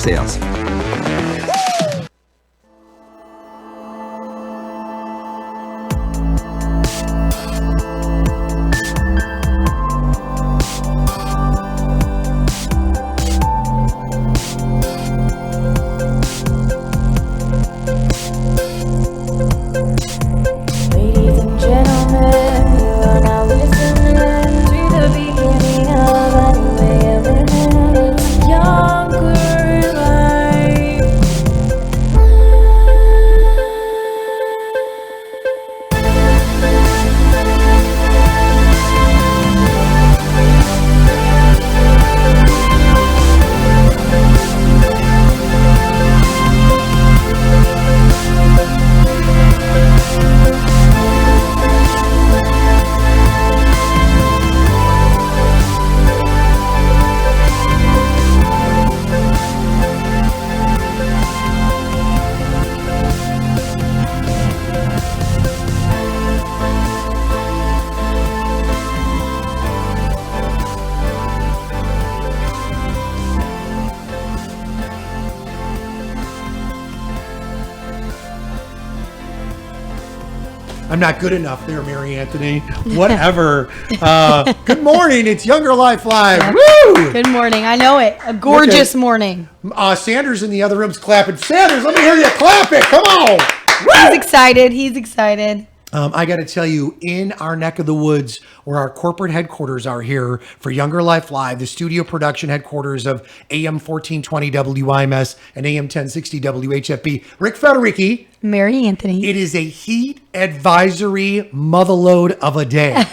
séance. I'm not good enough there, Mary Anthony. Whatever. Good morning. It's Younger Life Live. Woo! Good morning. I know it. A gorgeous morning. Sanders in the other room's clapping. Sanders, let me hear you clap it. Come on. Woo! He's excited. He's excited. I got to tell you, in our neck of the woods, where our corporate headquarters are here for Younger Life Live, the studio production headquarters of AM 1420 WIMS and AM 1060 WHFB, Rick Federici. Mary Anthony. It is a heat advisory motherload of a day.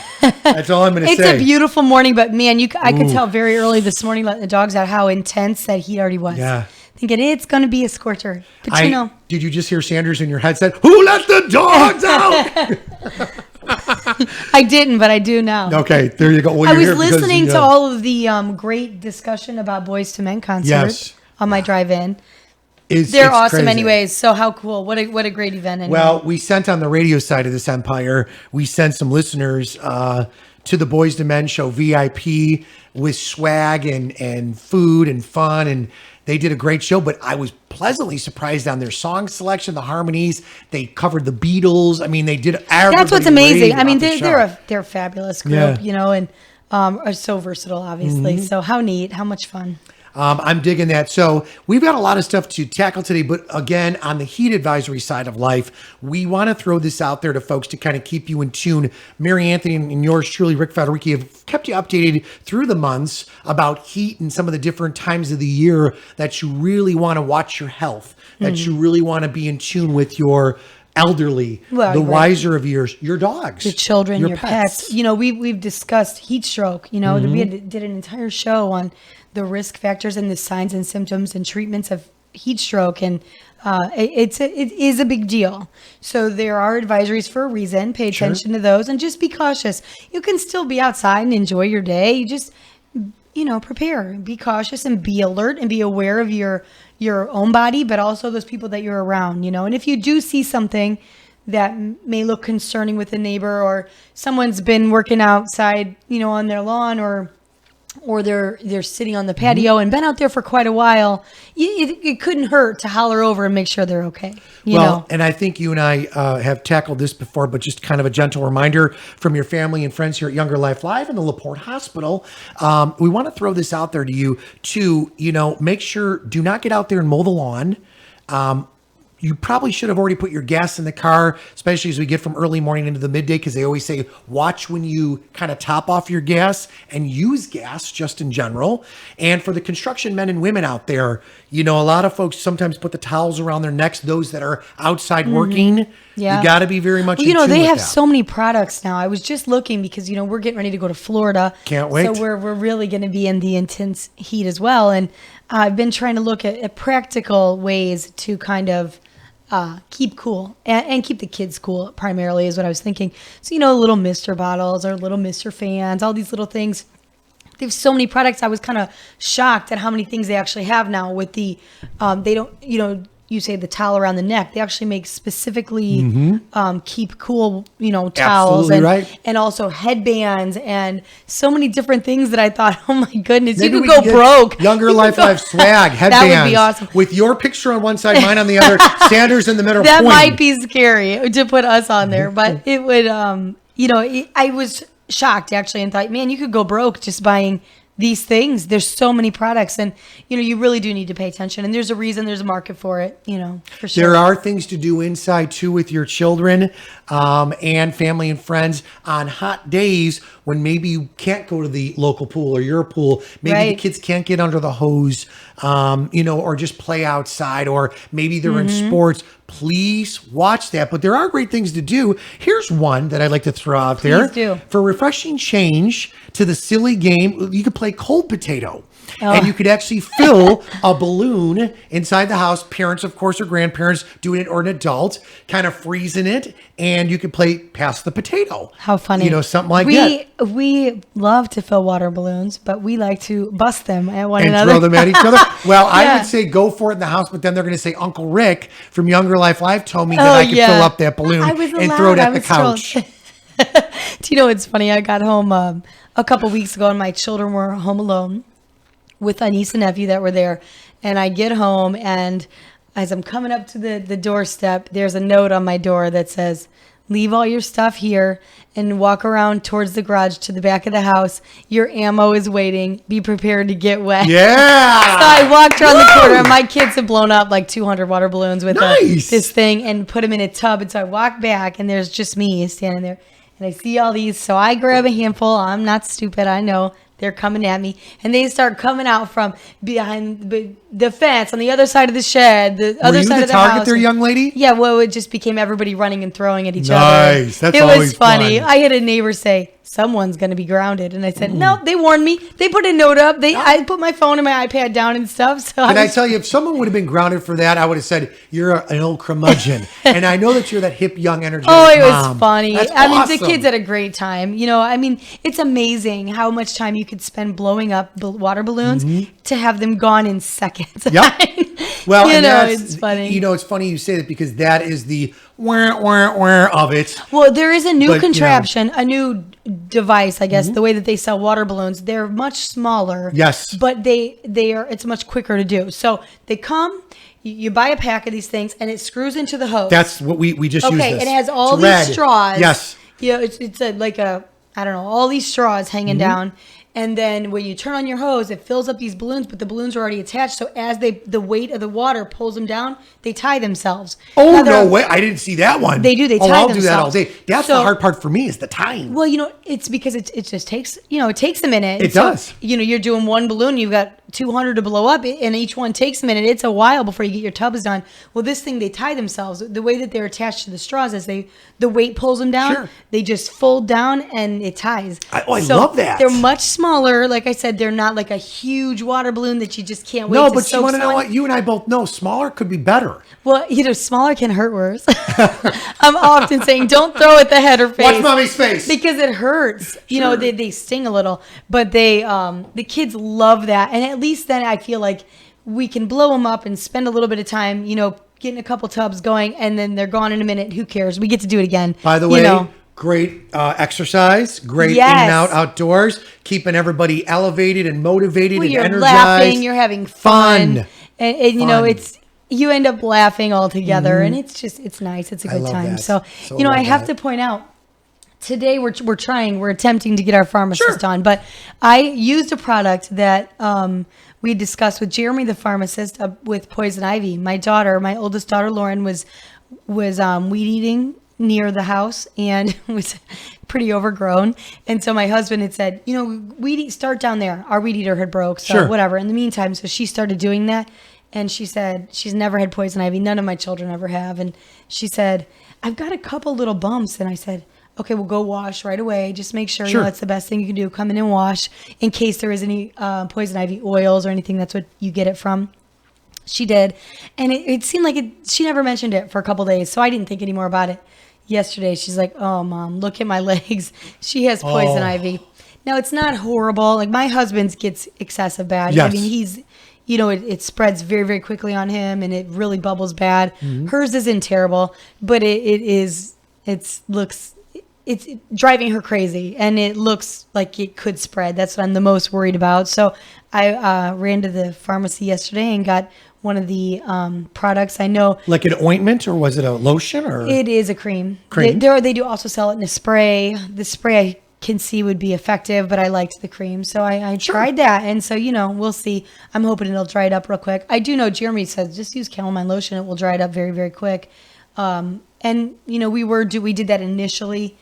That's all I'm going to say. It's a beautiful morning, but man, I could tell very early this morning, letting the dogs out, how intense that heat already was. Yeah. Thinking it's going to be a scorcher. But you know. Did you just hear Sanders in your headset? Who let the dogs out? I didn't, but I do now. Okay, there you go. Well, I was listening to all of the great discussion about Boys to Men concert on my drive-in. They're awesome crazy. Anyways, so how cool. What a great event. Anyway. Well, we sent on the radio side of this empire, we sent some listeners to the Boys to Men show VIP with swag and food and fun, and they did a great show, but I was pleasantly surprised on their song selection, the harmonies. They covered the Beatles. I mean, they did. That's what's amazing. I mean, they're a fabulous group, you know, and are so versatile, obviously. Mm-hmm. So how neat, how much fun. I'm digging that. So we've got a lot of stuff to tackle today, but again, on the heat advisory side of life, we want to throw this out there to folks to kind of keep you in tune. Mary Anthony and yours truly, Rick Federici, have kept you updated through the months about heat and some of the different times of the year that you really want to watch your health, that you really want to be in tune with your elderly, the wiser of years, your dogs, your children, your pets. You know, we've discussed heat stroke. You know, we did an entire show on the risk factors and the signs and symptoms and treatments of heat stroke, and it is a big deal. So there are advisories for a reason. Pay attention to those and just be cautious. You can still be outside and enjoy your day. You just, prepare, be cautious and be alert and be aware of your own body, but also those people that you're around, And if you do see something that may look concerning with a neighbor, or someone's been working outside, on their lawn, or they're sitting on the patio and been out there for quite a while, it couldn't hurt to holler over and make sure they're okay. You know? And I think you and I have tackled this before, but just kind of a gentle reminder from your family and friends here at Younger Life Live in the LaPorte Hospital. We want to throw this out there to you to, make sure, do not get out there and mow the lawn. You probably should have already put your gas in the car, especially as we get from early morning into the midday, because they always say, watch when you kind of top off your gas and use gas just in general. And for the construction men and women out there, a lot of folks sometimes put the towels around their necks, those that are outside working. Yeah. You got to be very much in tune they with have that. So many products now. I was just looking because, we're getting ready to go to Florida. Can't wait. So we're really going to be in the intense heat as well. And I've been trying to look at practical ways to kind of keep cool and keep the kids cool primarily is what I was thinking. So, little Mr. bottles or little Mr. fans, all these little things. They have so many products. I was kind of shocked at how many things they actually have now with the, they don't, you say the towel around the neck. They actually make specifically keep cool, towels Absolutely and, right. and also headbands and so many different things that I thought, oh my goodness, Maybe you we could can go get broke. Younger You Life could go- Life swag, headbands. That would be awesome. With your picture on one side, mine on the other, Sanders in the middle. That pointing. might be scary to put us on there, but it would, I was shocked actually and thought, man, you could go broke just buying these things. There's so many products, and you really do need to pay attention, and there's a reason, there's a market for it, for sure. There are things to do inside too with your children and family and friends on hot days when maybe you can't go to the local pool or your pool. Maybe the Right. kids can't get under the hose, or just play outside, or maybe they're in Mm-hmm. sports. Please watch that. But there are great things to do. Here's one that I'd like to throw out there. Please do. For refreshing change to the silly game, you could play cold potato. Oh. And you could actually fill a balloon inside the house. Parents, of course, or grandparents doing it, or an adult kind of freezing it, and you could play pass the potato. How funny. Something like that. We love to fill water balloons, but we like to bust them at one And another. throw them at each other. Well, I Yeah. would say go for it in the house, but then they're going to say Uncle Rick from Younger Life Live told me that I could fill up that balloon I was and throw it allowed. I at the was told- couch. Do you know what's funny? I got home a couple weeks ago, and my children were home alone with a niece and nephew that were there. And I get home, and as I'm coming up to the doorstep, there's a note on my door that says, "Leave all your stuff here and walk around towards the garage to the back of the house. Your ammo is waiting. Be prepared to get wet." Yeah. So I walked around the Woo! corner, and my kids have blown up like 200 water balloons with Nice. this thing and put them in a tub. And so I walk back, and there's just me standing there. And I see all these. So I grab a handful. I'm not stupid. I know. They're coming at me, and they start coming out from behind the fence on the other side of the shed, the Were other you side the of the target house. there, young lady? Yeah, well, it just became everybody running and throwing at each other. Nice. That's it was always funny. fun. I had a neighbor say, "Someone's going to be grounded," and I said, "No, they warned me. They put a note up. I put my phone and my iPad down and stuff." So Can I tell you, if someone would have been grounded for that, I would have said, you're an old curmudgeon. And I know that you're that hip, young, energetic Oh, it was mom. funny. That's I mean, the awesome. kids had a great time. It's amazing how much time you could spend blowing up water balloons to have them gone in seconds. Yep. Well, and it's funny. It's funny you say that, because that is the wah of it. Well, there is a new But, contraption, a new device, I guess, the way that they sell water balloons. They're much smaller. Yes. But it's much quicker to do. So they come, you buy a pack of these things, and it screws into the hose. That's what we just used Okay, this. and it has all It's these red. straws. Yes. It's I don't know, all these straws hanging down. And then when you turn on your hose, it fills up these balloons, but the balloons are already attached. So as the weight of the water pulls them down, they tie themselves. Oh, Now, no way. I didn't see that one. They do. They oh, tie I'll do that all themselves. day. That's So- the hard part for me, is the tying. Well, it's because it just takes, it takes a minute. It So, does. You're doing one balloon, you've got 200 to blow up, and each one takes a minute. It's a while before you get your tubs done. Well, this thing, they tie themselves. The way that they're attached to the straws is the weight pulls them down. Sure. They just fold down and it ties. I love that. They're much smaller. Like I said, they're not like a huge water balloon that you just can't wait No, to but you soak want to know someone. what? You and I both know smaller could be better. Well, smaller can hurt worse. I'm often saying, don't throw at the head or face. Watch mommy's face. Because it hurts. Sure. They sting a little, but the kids love that. And at least then I feel like we can blow them up and spend a little bit of time, getting a couple tubs going, and then they're gone in a minute. Who cares? We get to do it again. By the way, great exercise, great Yes. in and out outdoors, keeping everybody elevated and motivated Well, and you're energized. laughing, you're having fun. Fun. And Fun. you end up laughing all together, and it's nice. It's a I good love time. that. So, So I love have that. to point out, today we're attempting to get our pharmacist Sure. on, but I used a product that we discussed with Jeremy, the pharmacist, with poison ivy. My oldest daughter, Lauren, was weed eating near the house and was pretty overgrown. And so my husband had said, start down there. Our weed eater had broke, so Sure. whatever. In the meantime, so she started doing that. And she said she's never had poison ivy. None of my children ever have. And she said, I've got a couple little bumps. And I said, okay, we'll go wash right away. Just make sure, Sure. that's the best thing you can do. Come in and wash in case there is any poison ivy oils or anything. That's what you get it from. She did. And it seemed like she never mentioned it for a couple days. So I didn't think any more about it. Yesterday, she's like, oh, Mom, look at my legs. She has poison ivy. Now, it's not horrible. Like, my husband's gets excessive bad. Yes. I mean, it spreads very, very quickly on him and it really bubbles bad. Hers isn't terrible, but it's driving her crazy and it looks like it could spread. That's what I'm the most worried about. So I ran to the pharmacy yesterday and got one of the products. I know, Like an ointment, or was it a lotion, or? it is a cream. Cream? They do also sell it in a spray. The spray I can see would be effective, but I liked the cream. So I tried that. And so, we'll see. I'm hoping it'll dry it up real quick. I do know Jeremy says just use calamine lotion. It will dry it up very, very quick. And, we did that initially,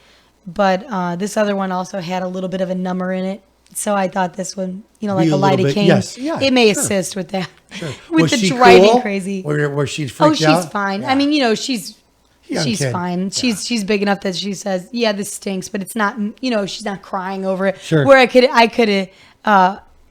but this other one also had a little bit of a number in it. So I thought this one, like a lidocaine, yes, yeah, it may sure. assist with that. Sure. With Was the she driving cool? crazy. Where she freaked she's out? fine. Yeah. I mean, she's Young kid. fine. Yeah. She's big enough that she says, yeah, this stinks, but it's not, she's not crying over it. Sure. Where I could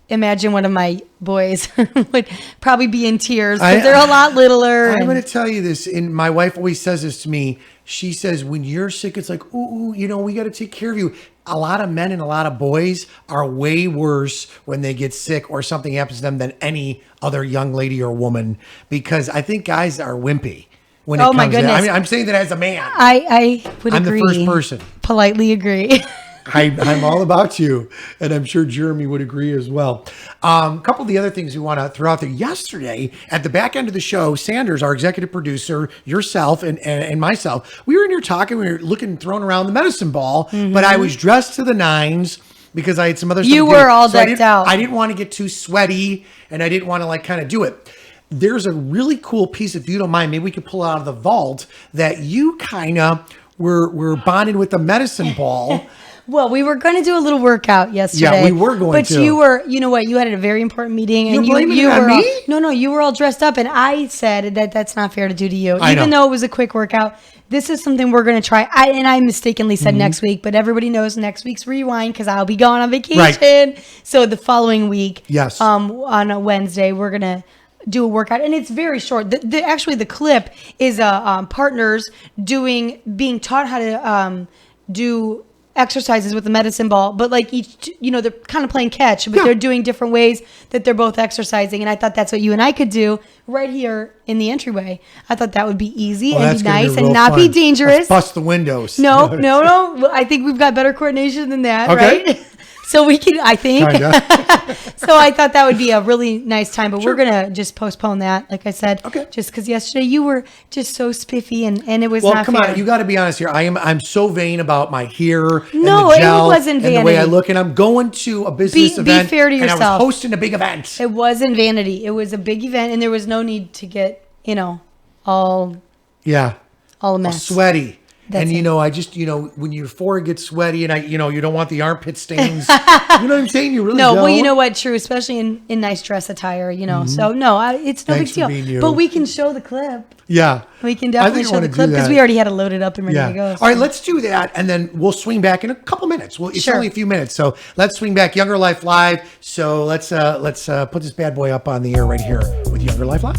imagine one of my boys would probably be in tears because they're a lot littler. I'm and- going to tell you this, and my wife always says this to me. She says, when you're sick, it's like, ooh, we got to take care of you. A lot of men and a lot of boys are way worse when they get sick or something happens to them than any other young lady or woman, because I think guys are wimpy when it comes my to goodness. I mean, I'm saying that as a man. I would I'm agree. the first person. Politely agree. I'm all about you, and I'm sure Jeremy would agree as well. A couple of the other things we want to throw out there. Yesterday, at the back end of the show, Sanders, our executive producer, yourself, and myself, we were in here talking. We were throwing around the medicine ball, but I was dressed to the nines because I had some other stuff You to do. were all So I decked out. I didn't want to get too sweaty, and I didn't want to kind of do it. There's a really cool piece, if you don't mind, maybe we could pull it out of the vault, that you kind of were bonded with the medicine ball. Well, we were going to do a little workout yesterday. Yeah, we were going to. But you were, you know what? You had a very important meeting, and You're blaming it you on were me? no, you were all dressed up, and I said that that's not fair to do to you, I even know. though it was a quick workout. This is something we're going to try. I mistakenly said next week, but everybody knows next week's rewind because I'll be going on vacation. Right. So the following week, Yes. on a Wednesday, we're gonna do a workout, and it's very short. Actually, the clip is partners being taught how to do exercises with the medicine ball, but each, they're kind of playing catch, but they're doing different ways that they're both exercising. And I thought that's what you and I could do right here in the entryway. I thought that would be easy and that's be gonna nice real and not fun. be dangerous. Let's bust the windows. No. I think we've got better coordination than that, Okay. right? So we can, I think. Kinda. So I thought that would be a really nice time, but we're going to just postpone that, like I said. Okay. Just because yesterday you were just so spiffy and it was Well, not come fair. on, you got to be honest here. I'm so vain about my hair and No, the it gel wasn't and the way I vanity. look, and I'm going to a business Be event. fair to And I yourself. was hosting a big event. It wasn't vanity. It was a big event, and there was no need to get, all Yeah, a mess. sweaty. That's And it. I just when your forehead gets sweaty, and you don't want the armpit stains. You know what I'm saying? You really No, don't. well, you know what? True, especially in nice dress attire, So no, it's no Thanks big for deal. being you. But we can show the clip. Yeah, We can I definitely think I show wanna the do clip because that. we already had it loaded up and ready to go. All right, let's do that, and then we'll swing back in a couple minutes. Well, it's Sure. only a few minutes, so let's swing back. Younger Life Live. So let's put this bad boy up on the air right here with Younger Life Live.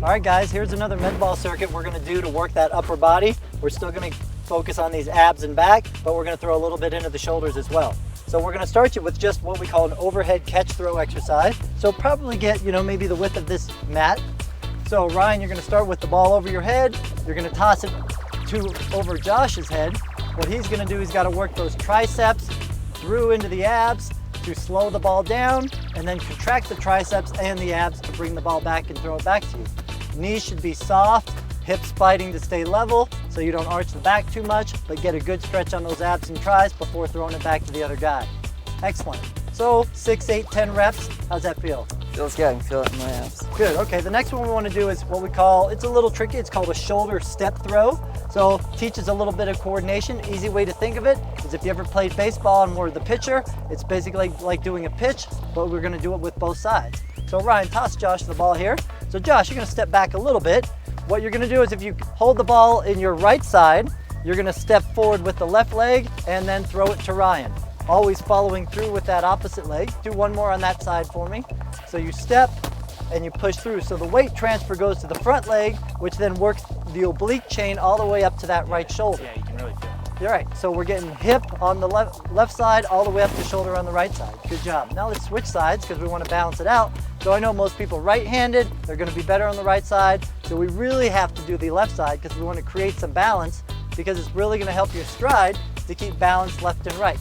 All right, guys, here's another med ball circuit we're going to do to work that upper body. We're still going to focus on these abs and back, but we're going to throw a little bit into the shoulders as well. So we're going to start you with just what we call an overhead catch throw exercise. So probably get, maybe the width of this mat. So Ryan, you're going to start with the ball over your head. You're going to toss it over Josh's head. What he's going to do, he's got to work those triceps through into the abs to slow the ball down, and then contract the triceps and the abs to bring the ball back and throw it back to you. Knees should be soft, hips fighting to stay level so you don't arch the back too much, but get a good stretch on those abs and tries before throwing it back to the other guy. Excellent. So 6, 8, 10 reps, how's that feel? Feels good. I can feel it in my abs. Good, okay, the next one we want to do is what we call, it's a little tricky, it's called a shoulder step throw. So teaches a little bit of coordination. Easy way to think of it is if you ever played baseball and were the pitcher, it's basically like doing a pitch, but we're going to do it with both sides. So Ryan, toss Josh the ball here. So Josh, you're going to step back a little bit. What you're going to do is if you hold the ball in your right side, you're going to step forward with the left leg and then throw it to Ryan. Always following through with that opposite leg. Do one more on that side for me. So you step and you push through. So the weight transfer goes to the front leg, which then works the oblique chain all the way up to that right shoulder. Yeah, you can really feel it. You're right. So we're getting hip on the left side all the way up to shoulder on the right side. Good job. Now let's switch sides because we want to balance it out. So I know most people right-handed, they're going to be better on the right side. So we really have to do the left side because we want to create some balance because it's really going to help your stride to keep balance left and right.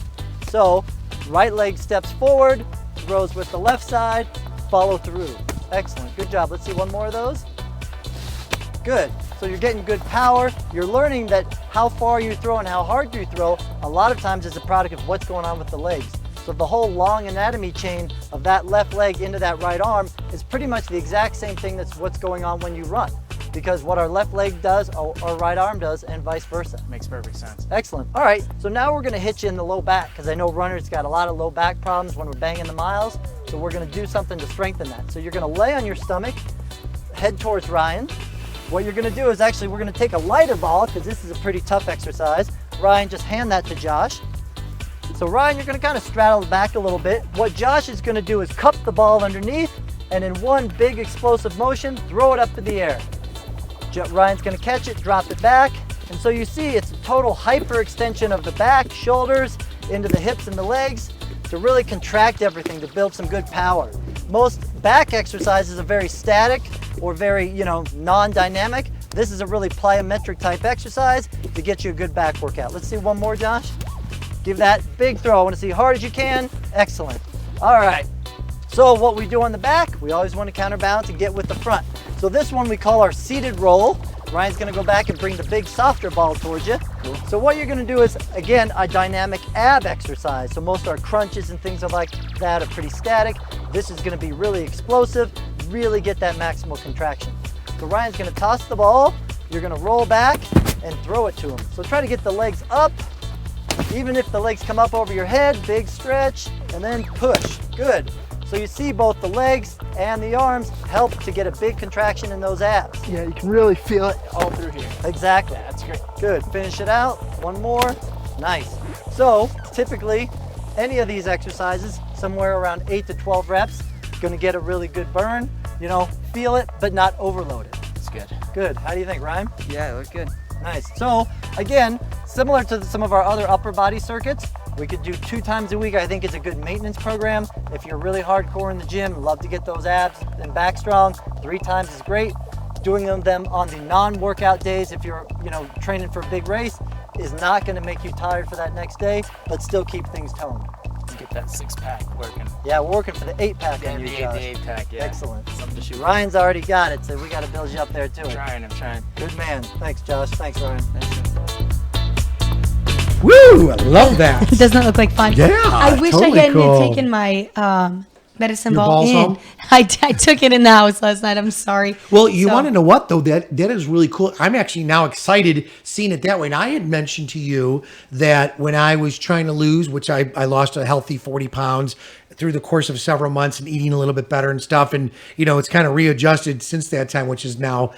So right leg steps forward, throws with the left side, follow through. Excellent. Good job. Let's see one more of those. Good. So you're getting good power. You're learning that how far you throw and how hard you throw a lot of times is a product of what's going on with the legs. So the whole long anatomy chain of that left leg into that right arm is pretty much the exact same thing that's what's going on when you run. Because what our left leg does, our right arm does, and vice versa. Makes perfect sense. Excellent. All right, so now we're gonna hit you in the low back because I know runners got a lot of low back problems when we're banging the miles. So we're gonna do something to strengthen that. So you're gonna lay on your stomach, head towards Ryan. What you're gonna do is actually we're gonna take a lighter ball because this is a pretty tough exercise. Ryan, just hand that to Josh. So Ryan, you're gonna kind of straddle back a little bit. What Josh is gonna do is cup the ball underneath and in one big explosive motion, throw it up in the air. Ryan's gonna catch it, drop it back. And so you see it's a total hyperextension of the back, shoulders, into the hips and the legs to really contract everything to build some good power. Most back exercises are very static or very, non-dynamic. This is a really plyometric type exercise to get you a good back workout. Let's see one more, Josh. Give that big throw. I want to see hard as you can. Excellent. All right. So what we do on the back, we always want to counterbalance and get with the front. So this one we call our seated roll. Ryan's going to go back and bring the big softer ball towards you. Cool. So what you're going to do is, again, a dynamic ab exercise. So most of our crunches and things like that are pretty static. This is going to be really explosive, really get that maximal contraction. So Ryan's going to toss the ball. You're going to roll back and throw it to him. So try to get the legs up. Even if the legs come up over your head, big stretch, and then push. Good. So you see both the legs and the arms help to get a big contraction in those abs. Yeah, you can really feel it all through here. Exactly. Yeah, that's great. Good. Finish it out. One more. Nice. So typically, any of these exercises, somewhere around 8 to 12 reps, going to get a really good burn. Feel it, but not overload it. That's good. Good. How do you think, Ryan? Yeah, it looked good. Nice. So again, similar to some of our other upper body circuits, we could do 2 times a week. I think it's a good maintenance program. If you're really hardcore in the gym, love to get those abs and back strong, 3 times is great. Doing them on the non-workout days, if you're training for a big race, is not going to make you tired for that next day, but still keep things toned. Get that 6-pack working. Yeah, we're working for the 8-pack Yeah, on you, the Josh. 8-pack, yeah. Excellent. Something to shoot. Ryan's already got it, so we got to build you up there too. I'm trying. Good man. Thanks, Josh. Thanks, Ryan. Woo! I love that. It does not look like fun. Yeah, I wish totally I hadn't cool. taken my medicine Your ball balls in. home? I took it in the house last night. I'm sorry. Well, you So- want to know what though? That is really cool. I'm actually now excited seeing it that way. And I had mentioned to you that when I was trying to lose, which I lost a healthy 40 pounds through the course of several months and eating a little bit better and stuff. And, it's kind of readjusted since that time, which has now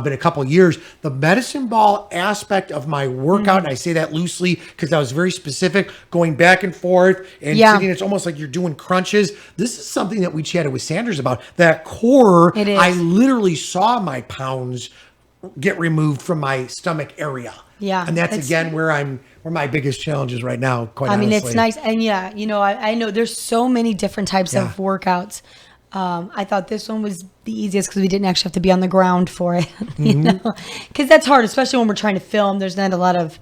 been a couple of years. The medicine ball aspect of my workout, and I say that loosely because I was very specific, going back and forth and Yeah. sitting, it's almost like you're doing crunches. This is something that we chatted with Sanders about. That core, It is. I literally saw my pounds get removed from my stomach area. Yeah, And that's it's- again where my biggest challenge is right now, quite I mean, honestly. it's nice. And yeah, I know there's so many different types Yeah. of workouts. I thought this one was the easiest because we didn't actually have to be on the ground for it, Mm-hmm. because that's hard, especially when we're trying to film. There's not a lot of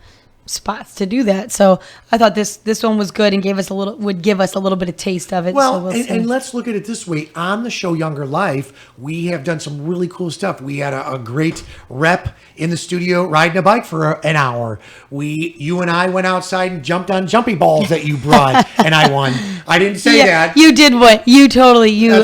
spots to do that. So I thought this one was good and would give us a little bit of taste of it. Well, so we'll see. and let's look at it this way. On the show Younger Life, we have done some really cool stuff. We had a great rep in the studio riding a bike for an hour. You and I went outside and jumped on jumpy balls that you brought, and I won. I didn't say that. You did what? You That's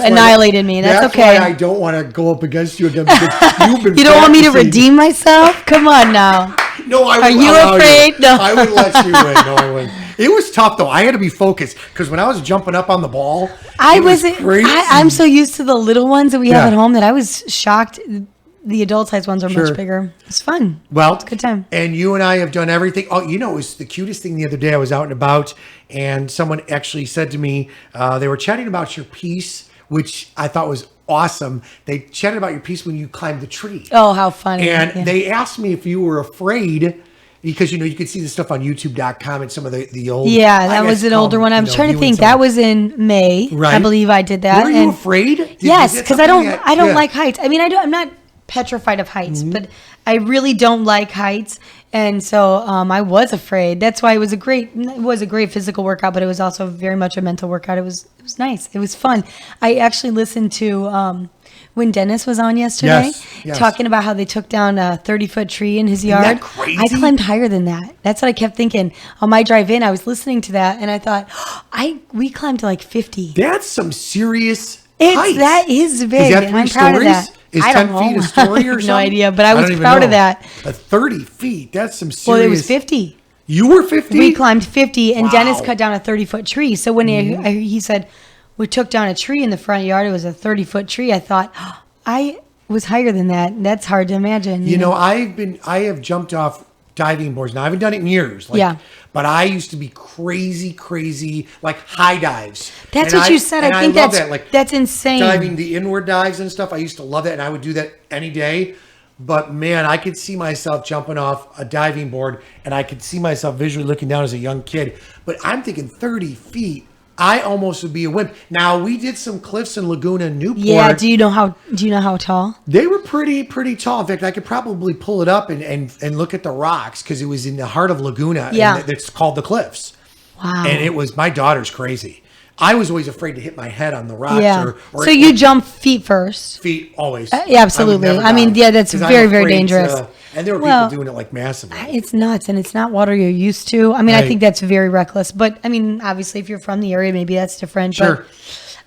why- annihilated me. That's okay. Why I don't want to go up against you again because you've been You don't want me to practicing. redeem myself? Come on now. No, I Are would you allow afraid? No. I would let you win. No, I wouldn't. It was tough though. I had to be focused because when I was jumping up on the ball, it was crazy. I'm so used to the little ones that we have Yeah. at home that I was shocked. The adult size ones are Sure. much bigger. It's fun. Well, It's a good time. And you and I have done everything. Oh, it was the cutest thing the other day. I was out and about, and someone actually said to me, they were chatting about your piece, which I thought was awesome. They chatted about your piece when you climbed the tree. Oh, how funny. And Yeah. they asked me if you were afraid Because, you could see the stuff on YouTube.com and some of the old. Yeah, that was an older one. I'm trying to think. That was in May. Right. I believe I did that. Were you afraid? Yes, because I don't like heights. I mean, I'm not petrified of heights, but I really don't like heights. And so I was afraid. That's why it was a great physical workout, but it was also very much a mental workout. It was nice. It was fun. I actually listened to when Dennis was on yesterday, Yes. talking about how they took down a 30-foot tree in his yard. Isn't that crazy? I climbed higher than that. That's what I kept thinking. On my drive in, I was listening to that, and I thought, we climbed to like 50. That's some serious height. That is big. Is that and 3 I'm proud stories? of that. Is I 10 don't feet know. a story or I have something? no idea, but I was don't even proud know. of that. 30 feet. That's some serious. Well, it was 50. You were 50? We climbed 50, and Wow. Dennis cut down a 30-foot tree. So when he said, we took down a tree in the front yard, it was a 30-foot tree, I thought, I was higher than that. That's hard to imagine. You know, I have jumped off diving boards. Now, I haven't done it in years. Yeah. But I used to be crazy, like high dives. That's And what you said. I think love that's that. Like that's insane. diving the inward dives and stuff. I used to love that, and I would do that any day. But man, I could see myself jumping off a diving board, and I could see myself visually looking down as a young kid. But I'm thinking 30 feet. I almost would be a wimp. Now, we did some cliffs in Laguna and Newport. Yeah. Do you know how tall? They were pretty tall. In fact, I could probably pull it up and look at the rocks because it was in the heart of Laguna. Yeah. And it's called the Cliffs. Wow. And it was, my daughter's crazy. I was always afraid to hit my head on the rocks. Yeah. Or So you jump feet first. feet always. Yeah, absolutely. I would never I mean, dive, yeah, that's 'cause I'm very, very afraid dangerous. And there were Well, people doing it like massively. It's nuts, and it's not water you're used to. I mean, I Right. think that's very reckless. But I mean, obviously, if you're from the area, maybe that's different. Sure. But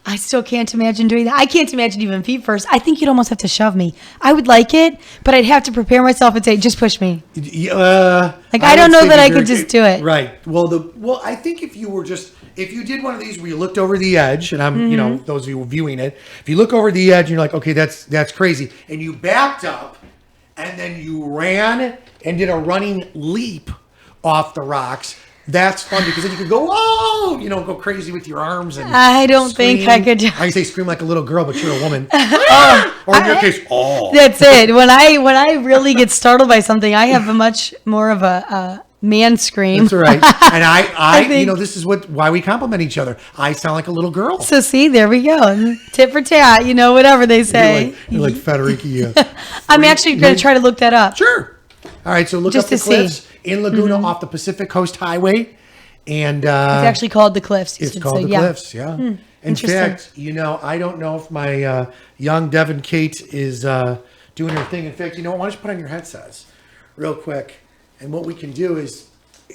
I still can't imagine doing that. I can't imagine even feet first. I think you'd almost have to shove me. I would like it, but I'd have to prepare myself and say, just push me. Like, I don't would know say that be I very could just do it. Right. Well, I think if you did one of these where you looked over the edge, and I'm, Mm-hmm. those of you viewing it, if you look over the edge and you're like, okay, that's crazy, and you backed up, and then you ran and did a running leap off the rocks, that's fun because then you could go, whoa, go crazy with your arms and I don't think I could do I say scream like a little girl, but you're a woman. Oh, Or in your case, oh. That's it. When I really get startled by something, I have a much more of a man scream. That's right. And I think- this is why we compliment each other. I sound like a little girl. So see, there we go. Tit for tat, whatever they say. You're like Federici. I'm actually going to try to look that up. Sure. All right, so look Just up the to see. cliffs in Laguna off the Pacific Coast Highway. And It's actually called the Cliffs. you it's should called say. the Yeah. Cliffs, yeah. In interesting. fact, I don't know if my young Devin Kate is doing her thing. In fact, why don't you put on your headsets real quick? And what we can do is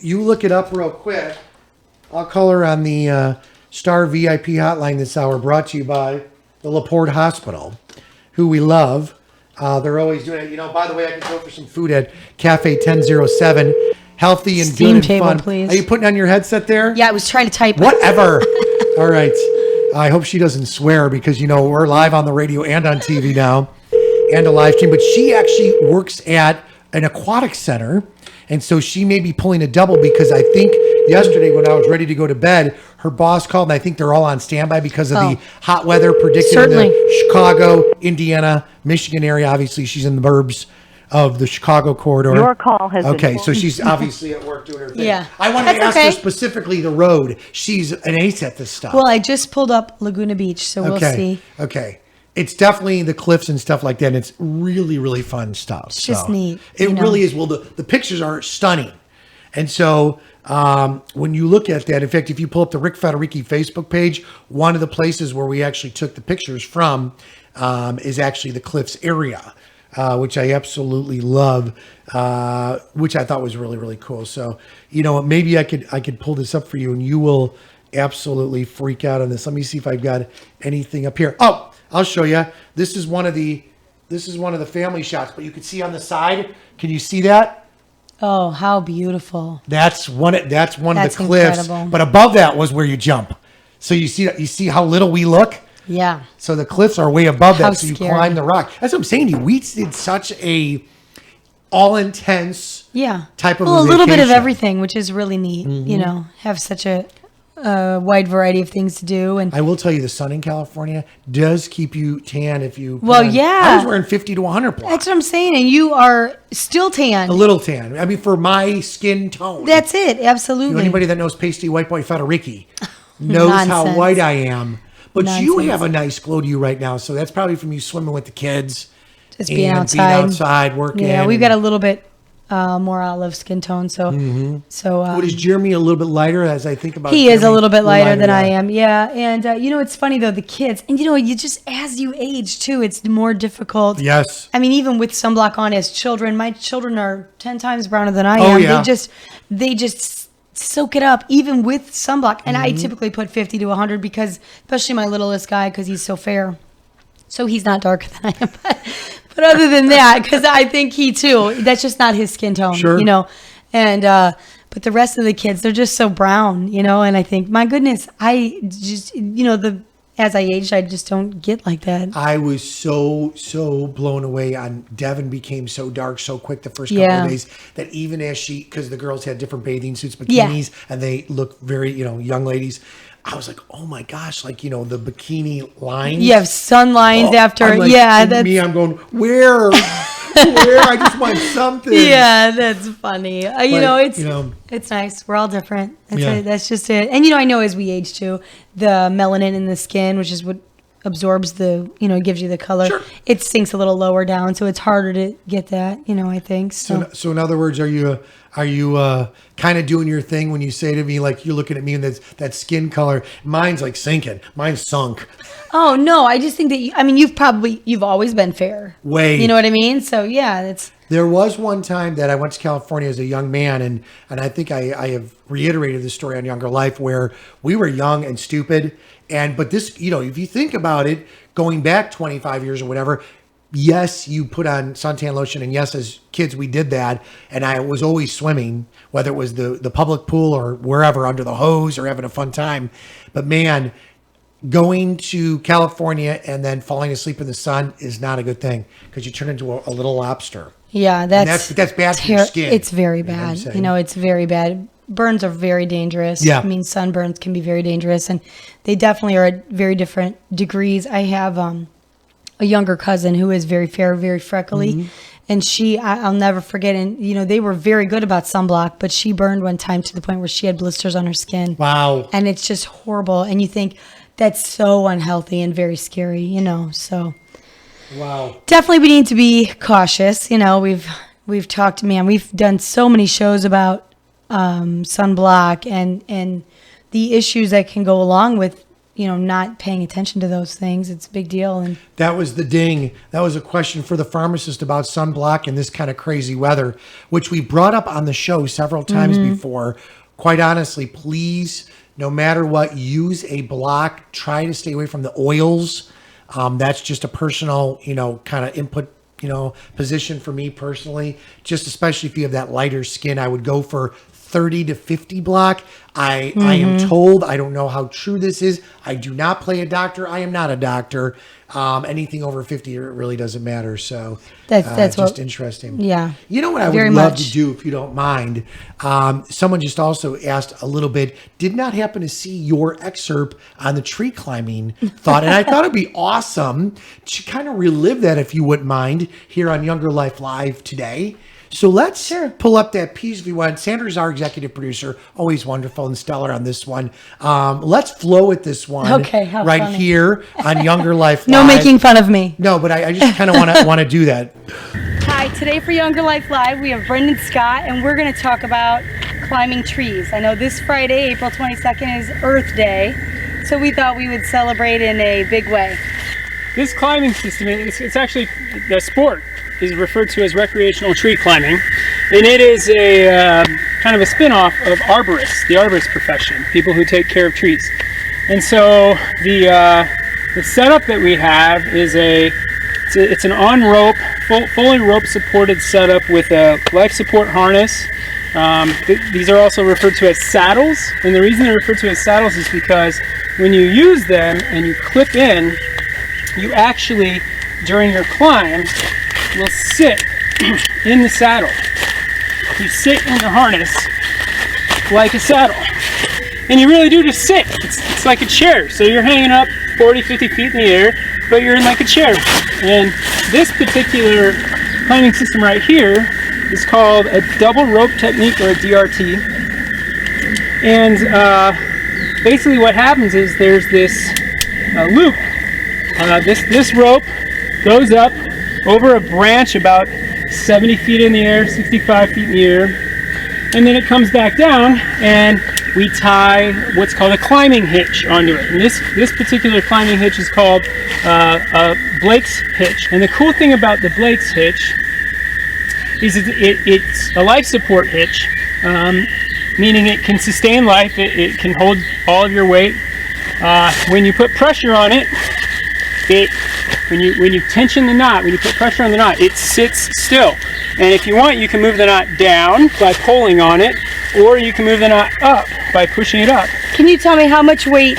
you look it up real quick. I'll call her on the Star VIP hotline this hour, brought to you by the LaPorte Hospital, who we love. They're always doing it. By the way, I can go for some food at Cafe 1007. Healthy and Steam good and table, fun. please. Are you putting on your headset there? Yeah, I was trying to type. Whatever. All right. I hope she doesn't swear because, we're live on the radio and on TV now and a live stream. But she actually works at an aquatic center. And so she may be pulling a double because I think yesterday when I was ready to go to bed, her boss called and I think they're all on standby because of the hot weather predicted Certainly. in the Chicago, Indiana, Michigan area. Obviously, she's in the burbs of the Chicago corridor. Your call has been Okay, so she's obviously at work doing her thing. Yeah. I wanted to That's ask her okay. specifically the road. She's an ace at this stuff. Well, I just pulled up Laguna Beach, so we'll see. Okay. It's definitely the cliffs and stuff like that. And it's really, really fun stuff. It's just neat, It really is. Well, the pictures are stunning. And so when you look at that, in fact, if you pull up the Rick Federici Facebook page, one of the places where we actually took the pictures from is actually the cliffs area. Which I absolutely love, which I thought was really, really cool. So, maybe I could pull this up for you and you will absolutely freak out on this. Let me see if I've got anything up here. Oh, I'll show you. This is one of the family shots, but you can see on the side. Can you see that? Oh, how beautiful. That's one of That's the cliffs. incredible. But above that was where you jump. So you see how little we look? Yeah. So the cliffs are way above How that, so you scary. climb the rock. That's what I'm saying to you. We did such a all-intense Yeah. type of a little bit of vacation. everything, which is really neat. Have such a a wide variety of things to do. And I will tell you, the sun in California does keep you tan if you. Well, put on- yeah. I was wearing 50 to 100 block. that's what I'm saying. And you are still tan. A little tan. I mean, for my skin tone. That's it. Absolutely. Anybody that knows pasty white boy Federici knows how Nonsense. white I am. But you Nonsense. have a nice glow to you right now, so that's probably from you swimming with the kids. Just being and outside. Being outside, working. Yeah, we've got and- a little bit more olive skin tone. So, What is Jeremy a little bit lighter as I think about he is a Jeremy? little bit lighter than I yeah. am. Yeah. And, it's funny though, the kids, and you just, as you age too, it's more difficult. Yes. I mean, even with sunblock on as children, my children are 10 times browner than I Oh, am. yeah. They just soak it up even with sunblock. And Mm-hmm. I typically put 50 to 100 because, especially my littlest guy, because he's so fair. So he's not darker than I am. But other than that, because I think he too, that's just not his skin tone, Sure. And, but the rest of the kids, they're just so brown, and I think, my goodness, I just, as I aged, I just don't get like that. I was so blown away on Devin became so dark so quick the first couple Yeah. of days that even as because the girls had different bathing suits, Yeah. bikinis, and they look very, young ladies. I was like, oh my gosh, like, the bikini lines. You have sun lines after, I'm like, yeah, to that's, me, I'm going, where? I just want something. yeah, that's funny. But, It's nice. We're all different. That's Yeah. it. That's just it. And I know as we age too, the melanin in the skin, which is what absorbs gives you the color. Sure. It sinks a little lower down, so it's harder to get that. I think so. So in other words, are you kind of doing your thing when you say to me, like, you're looking at me and that skin color? Mine's like sinking. Mine's sunk. Oh no, I just think that you've always been fair. Way. You know what I mean? So yeah, that's There was one time that I went to California as a young man, and I think I have reiterated this story on Younger Life, where we were young and stupid. But this, if you think about it, going back 25 years or whatever, yes, you put on suntan lotion, and yes, as kids we did that, and I was always swimming, whether it was the public pool or wherever under the hose or having a fun time. But man, going to California and then falling asleep in the sun is not a good thing, because you turn into a little lobster. yeah, That's bad for your skin. It's very You know what I'm bad. saying? It's very bad. Burns are very dangerous. Yeah. I mean, sunburns can be very dangerous, and they definitely are at very different degrees. I have a younger cousin who is very fair, very freckly, Mm-hmm. and I'll never forget. And they were very good about sunblock, but she burned one time to the point where she had blisters on her skin. Wow. And it's just horrible. And you think that's so unhealthy and very scary. So. Wow. Definitely we need to be cautious. We've talked, man, we've done so many shows about sunblock and the issues that can go along with, not paying attention to those things. It's a big deal. And That was the ding. That was a question for the pharmacist about sunblock and this kind of crazy weather, which we brought up on the show several times before. Quite honestly, please, no matter what, use a block. Try to stay away from the oils. That's just a personal, kind of input, position for me personally. Just especially if you have that lighter skin, I would go for 30 to 50 block. I am told, I don't know how true this is. I do not play a doctor. I am not a doctor. Anything over 50, it really doesn't matter. So That's just what- interesting. yeah. You know what I Very would love much. to do, if you don't mind? Someone just also asked a little bit, did not happen to see your excerpt on the tree climbing thought. And I thought it'd be awesome to kind of relive that, if you wouldn't mind, here on Younger Life Live today. So let's pull up that piece if you want. Sandra's our executive producer, always wonderful and stellar on this one. Let's flow with this one. Okay, how right funny. here on Younger Life Live. no making fun of me. No, but I just kind of want to do that. Hi, today for Younger Life Live, we have Brendan Scott, and we're going to talk about climbing trees. I know this Friday, April 22nd, is Earth Day, so we thought we would celebrate in a big way. This climbing system, it's actually, the sport is referred to as recreational tree climbing, and it is a kind of a spin-off of arborists, the arborist profession, people who take care of trees. And so the setup that we have is it's an on-rope, fully rope-supported setup with a life support harness. These are also referred to as saddles, and the reason they're referred to as saddles is because when you use them and you clip in, you actually, during your climb, will sit in the saddle. You sit in the harness like a saddle. and you really do just sit. It's like a chair. So you're hanging up 40, 50 feet in the air, but you're in like a chair. And this particular climbing system right here is called a double rope technique, or a DRT. And basically what happens is there's this loop. This rope goes up over a branch about 70 feet in the air, 65 feet in the air, and then it comes back down, and we tie what's called a climbing hitch onto it. And this particular climbing hitch is called a Blake's hitch. And the cool thing about the Blake's hitch is it's a life support hitch, meaning it can sustain life. It can hold all of your weight. When you put pressure on it, when you tension the knot, when you put pressure on the knot, it sits still. And if you want, you can move the knot down by pulling on it, or you can move the knot up by pushing it up. Can you tell me how much weight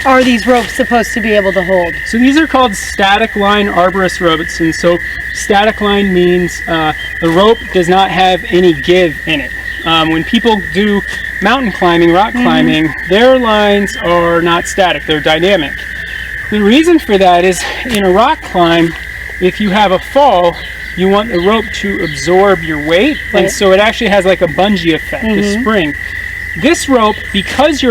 are these ropes supposed to be able to hold? So these are called static line arborist ropes, and so static line means the rope does not have any give in it. When people do mountain climbing, rock climbing, their lines are not static, they're dynamic. The reason for that is in a rock climb, if you have a fall, you want the rope to absorb your weight, and so it actually has like a bungee effect, a spring. This rope, because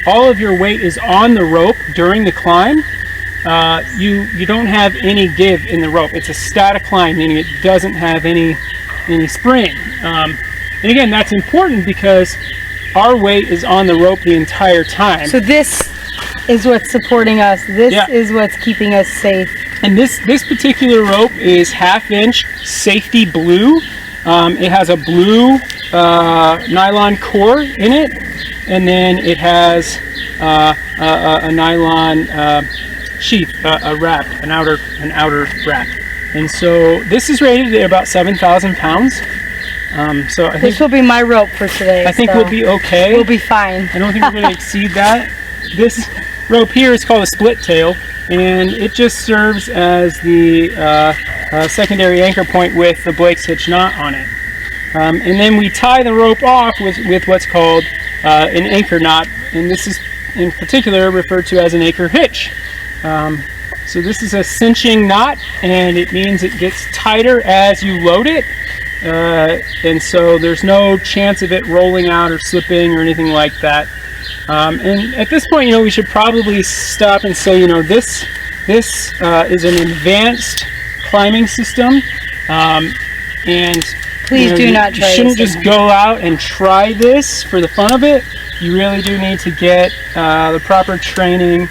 all of your weight is on the rope during the climb, you don't have any give in the rope. It's a static line, meaning it doesn't have any spring. And again, that's important because our weight is on the rope the entire time. So this is what's supporting us. This is what's keeping us safe. And this particular rope is 1/2 inch safety blue. It has a blue nylon core in it, and then it has a nylon sheath, a wrap, an outer wrap. And so this is rated at about 7,000 pounds. So I think This will be my rope for today. I think so we'll be okay. We'll be fine. I don't think we're going to exceed that. This rope here is called a split tail, and it just serves as the secondary anchor point with the Blake's hitch knot on it. And then we tie the rope off with what's called an anchor knot, and this is in particular referred to as an anchor hitch. So this is a cinching knot, and it means it gets tighter as you load it. And so there's no chance of it rolling out or slipping or anything like that. And at this point, we should probably stop and say, this is an advanced climbing system, and Please do not try You shouldn't this just go out and try this for the fun of it. You really do need to get the proper training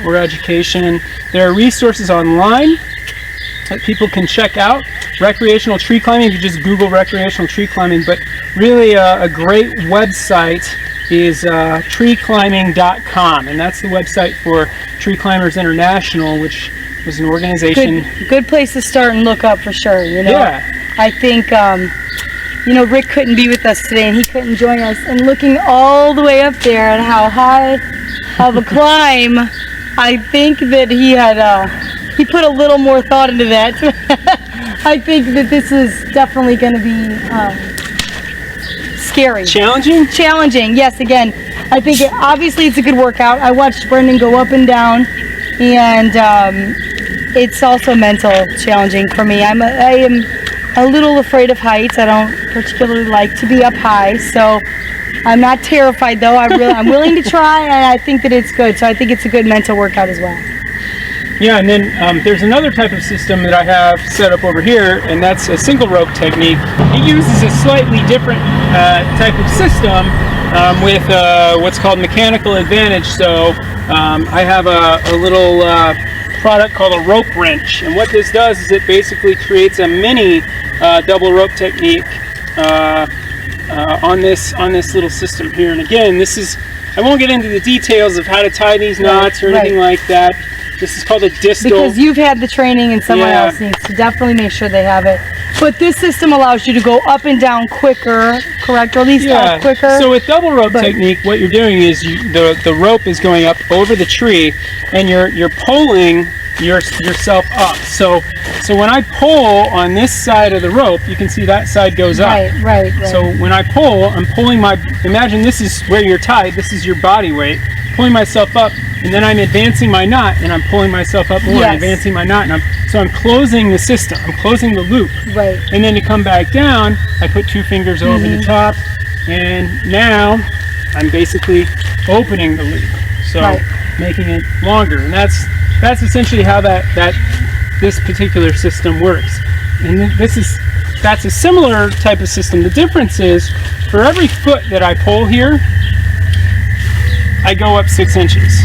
or education. There are resources online that people can check out. Recreational tree climbing, if you just Google recreational tree climbing, but really a great website is treeclimbing.com, and that's the website for Tree Climbers International, which was an organization. Good place to start and look up for sure. Yeah. I think Rick couldn't be with us today, and he couldn't join us. And looking all the way up there and how high of a climb, I think that he had he put a little more thought into that. I think that this is definitely going to be scary. Challenging, yes. Again, I think obviously it's a good workout. I watched Brendan go up and down, and it's also mental challenging for me. I am a little afraid of heights. I don't particularly like to be up high, so I'm not terrified though. I'm willing to try, and I think that it's good. So I think it's a good mental workout as well. Yeah, and then there's another type of system that I have set up over here, and that's a single rope technique. It uses a slightly different type of system with what's called mechanical advantage. So I have a little product called a rope wrench, and what this does is it basically creates a mini double rope technique on this little system here. And again, I won't get into the details of how to tie these knots or anything like that. This is called a distal. Because you've had the training and someone else needs to definitely make sure they have it. But this system allows you to go up and down quicker, correct? Or at least up quicker. So with double rope technique, what you're doing is the rope is going up over the tree, and you're pulling yourself up. So when I pull on this side of the rope, you can see that side goes up. Right. So when I pull, I'm pulling imagine this is where you're tied, this is your body weight, pulling myself up, and then I'm advancing my knot, and I'm pulling myself up more, and advancing my knot, and I'm closing the system, I'm closing the loop. Right. And then to come back down, I put 2 fingers over the top, and now I'm basically opening the loop, so making it longer, and that's essentially how this particular system works. And that's a similar type of system. The difference is, for every foot that I pull here, I go up 6 inches.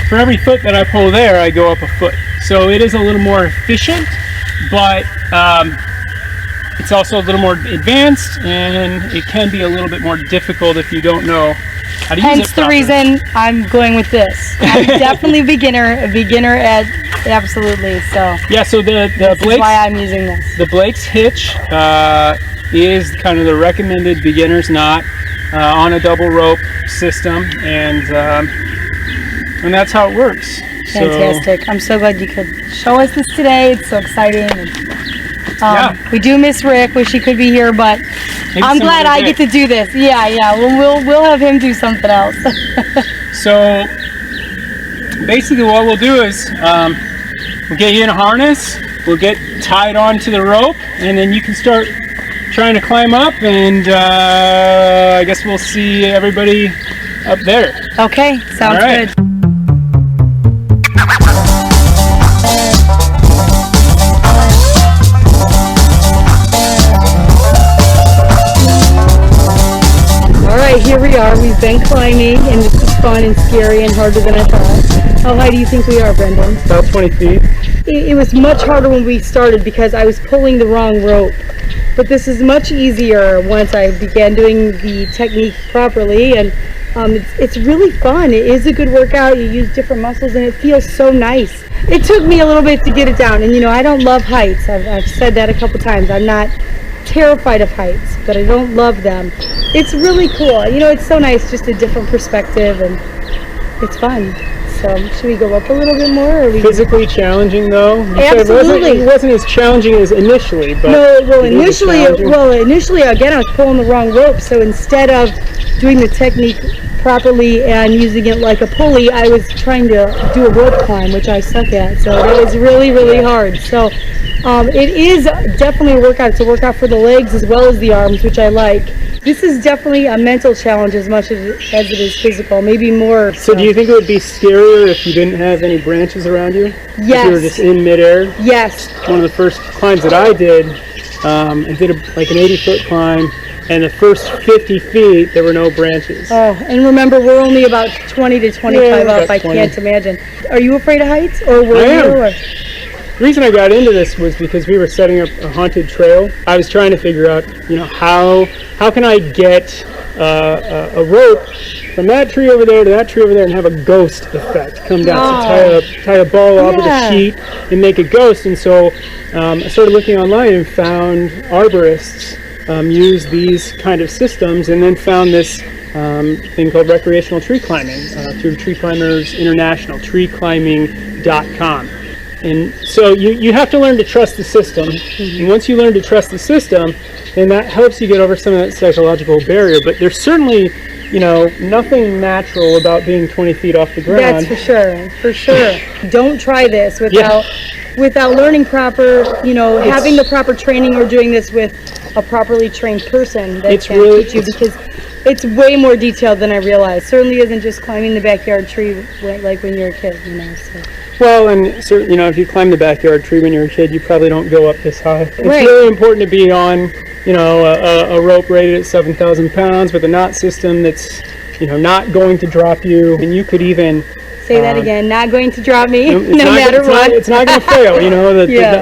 For every foot that I pull there, I go up a foot. So it is a little more efficient, but it's also a little more advanced, and it can be a little bit more difficult if you don't know how to use it Hence the properly. reason I'm going with this. I'm definitely a beginner at absolutely. So Yeah, so the that's Blake's, why I'm using this. the Blake's hitch is kind of the recommended beginner's knot on a double rope system, and that's how it works. Fantastic. I'm so glad you could show us this today. It's so exciting. And, we do miss Rick. Wish he could be here, but Maybe I'm some glad other I day. get to do this. Yeah. We'll have him do something else. So basically what we'll do is we'll get you in a harness, we'll get tied onto the rope, and then you can start trying to climb up, and I guess we'll see everybody up there. Okay. Sounds All right. good. All right, here we are. We've been climbing, and this is fun and scary and harder than I thought. How high do you think we are, Brendan? About 20 feet. It was much harder when we started because I was pulling the wrong rope. But this is much easier once I began doing the technique properly, and it's really fun. It is a good workout. You use different muscles, and it feels so nice. It took me a little bit to get it down, and I don't love heights. I've said that a couple times. I'm not terrified of heights, but I don't love them. It's really cool. It's so nice, just a different perspective, and it's fun. So should we go up a little bit more? Or Physically challenging, though. You said Absolutely. it wasn't as challenging as initially, but No, well, it is challenging. initially, again, I was pulling the wrong rope. So instead of doing the technique properly and using it like a pulley, I was trying to do a rope climb, which I suck at. So that was really, really hard. So it is definitely a workout. It's a workout for the legs as well as the arms, which I like. This is definitely a mental challenge as much as it is physical, maybe more. So do you think it would be scarier if you didn't have any branches around you? If you were Yes. just in midair? Yes. One of the first climbs that I did, I did like an 80-foot climb, and the first 50 feet, there were no branches. Oh, and remember, we're only about 20 to 25 Yeah, up. about I 20. can't imagine. Are you afraid of heights, or were I am. you? Or? The reason I got into this was because we were setting up a haunted trail. I was trying to figure out, how can I get a rope from that tree over there to that tree over there and have a ghost effect come down. So tie a ball off of the sheet and make a ghost. And so I started looking online and found arborists use these kind of systems, and then found this thing called recreational tree climbing through Tree Climbers International, treeclimbing.com. And so you have to learn to trust the system. And once you learn to trust the system, then that helps you get over some of that psychological barrier. But there's certainly, nothing natural about being 20 feet off the ground. That's for sure. Don't try this without learning proper, having the proper training, or doing this with a properly trained person that can teach you, because it's way more detailed than I realized. Certainly isn't just climbing the backyard tree like when you're a kid, So. Well, and certainly, if you climb the backyard tree when you're a kid, you probably don't go up this high. It's Right. really important to be on, a rope rated at 7,000 pounds with a knot system that's, not going to drop you. And you could even Say that again. Not going to drop me, it's no not- matter it's what. Not, it's not going to fail.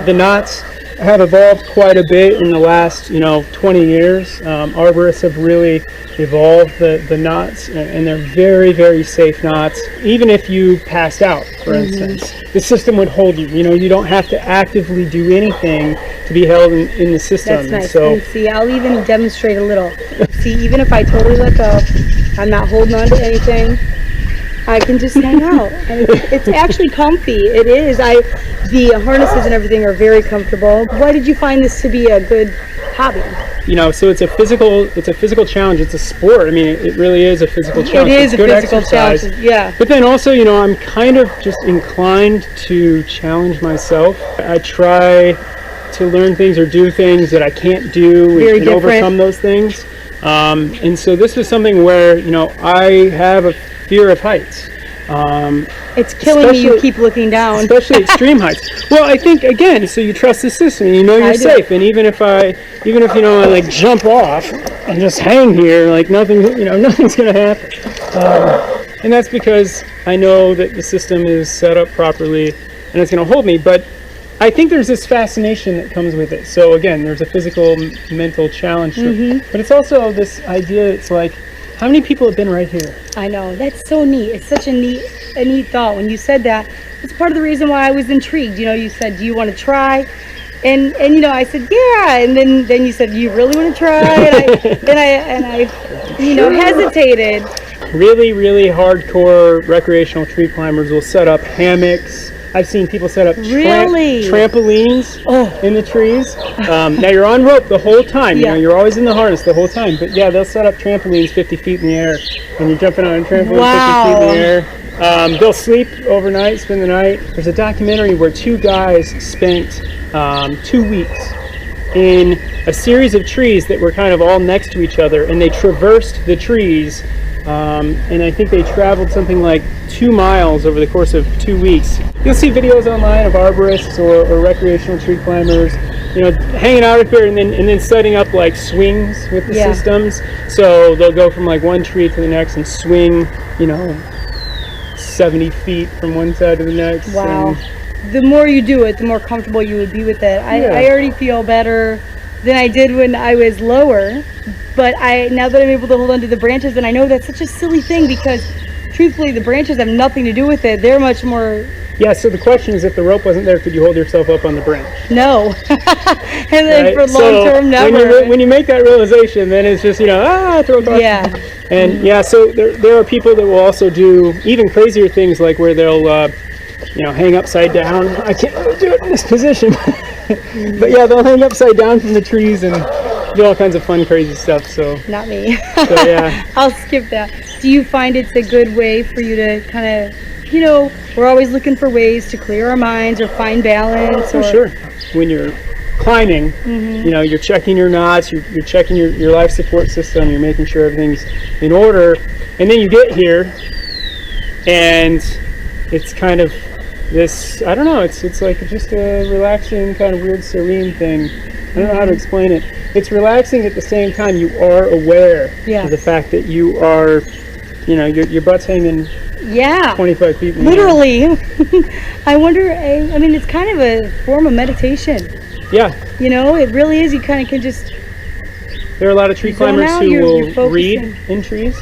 The knots have evolved quite a bit in the last 20 years. Arborists have really evolved the knots, and they're very, very safe knots. Even if you passed out, for instance, the system would hold you. You don't have to actively do anything to be held in the system. That's nice. So And see, I'll even demonstrate a little. See, even if I totally let go, I'm not holding on to anything. I can just hang out. And it's actually comfy. It is. The harnesses and everything are very comfortable. Why did you find this to be a good hobby? You know, so it's a physical challenge. It's a sport. I mean, it really is a physical challenge. It is it's a good physical exercise. challenge. Yeah. But then also, you know, I'm kind of just inclined to challenge myself. I try to learn things or do things that I can't do and overcome those things. And so this was something where, you know, I have a fear of heights. It's killing me. You keep looking down. Especially extreme heights. Well, I think, again, so you trust the system, you know you're safe. And even if I like jump off and just hang here, like nothing's going to happen. And that's because I know that the system is set up properly and it's going to hold me. But I think there's this fascination that comes with it. So again, there's a physical, mental challenge to it. But it's also this idea, it's like, how many people have been right here? I know, that's so neat. It's such a neat thought. When you said that, it's part of the reason why I was intrigued. You know, you said, do you want to try? And you know, I said, yeah. And then you said, you really want to try? And I hesitated. Really, really hardcore recreational tree climbers will set up hammocks. I've seen people set up trampolines in the trees. Now you're on rope the whole time. You know, you're always in the harness the whole time. But yeah, they'll set up trampolines 50 feet in the air, and you're jumping on a trampoline 50 feet in the air. They'll sleep overnight, spend the night. There's a documentary where two guys spent 2 weeks in a series of trees that were kind of all next to each other, and they traversed the trees. And I think they traveled something like 2 miles over the course of 2 weeks. You'll see videos online of arborists or recreational tree climbers, you know, hanging out up here and then setting up like swings with the systems. So they'll go from like one tree to the next and swing, you know, 70 feet from one side to the next. Wow. The more you do it, the more comfortable you would be with it. I already feel better than I did when I was lower. But now that I'm able to hold onto the branches, and I know that's such a silly thing because truthfully the branches have nothing to do with it. They're much more... Yeah, so the question is, if the rope wasn't there, could you hold yourself up on the branch? No. And then for long term, never. When you make that realization, then it's just, you know, throw caution. Yeah. And so there are people that will also do even crazier things, like where they'll, you know, hang upside down. I can't really do it in this position. But yeah, they'll hang upside down from the trees and do all kinds of fun, crazy stuff. So not me. So yeah, I'll skip that. Do you find it's a good way for you to kind of, you know, we're always looking for ways to clear our minds or find balance? For sure. When you're climbing, you know, you're checking your knots, you're checking your life support system, you're making sure everything's in order, and then you get here, and it's kind of this, I don't know, it's like just a relaxing, kind of weird, serene thing. I don't know how to explain it. It's relaxing at the same time. You are aware of the fact that you are, you know, your butt's hanging 25 feet in the air. Literally. I wonder, I mean, it's kind of a form of meditation. Yeah. You know, it really is. You kind of can just... There are a lot of tree climbers who will read in trees.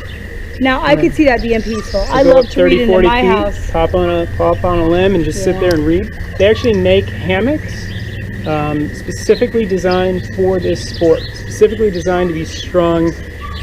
Now, I could see that being peaceful. I love to read in my house. Pop on a limb and just sit there and read. They actually make hammocks specifically designed for this sport, specifically designed to be strung,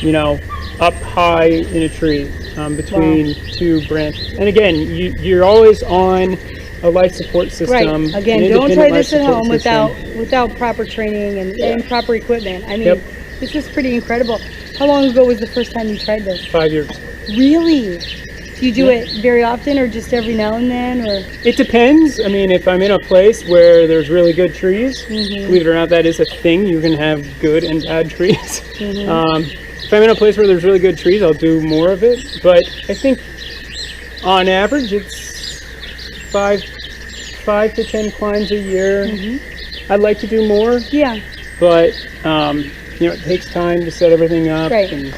you know, up high in a tree between two branches. And again, you're always on a life support system. Right. Again, don't try this at home without proper training and proper equipment. I mean, this is pretty incredible. How long ago was the first time you tried this? 5 years. Really? Do you do it very often or just every now and then? Or it depends. I mean, if I'm in a place where there's really good trees, believe it or not, that is a thing. You can have good and bad trees. If I'm in a place where there's really good trees, I'll do more of it. But I think on average, it's five to 10 climbs a year. I'd like to do more. Yeah. But you know, it takes time to set everything up. Right. And,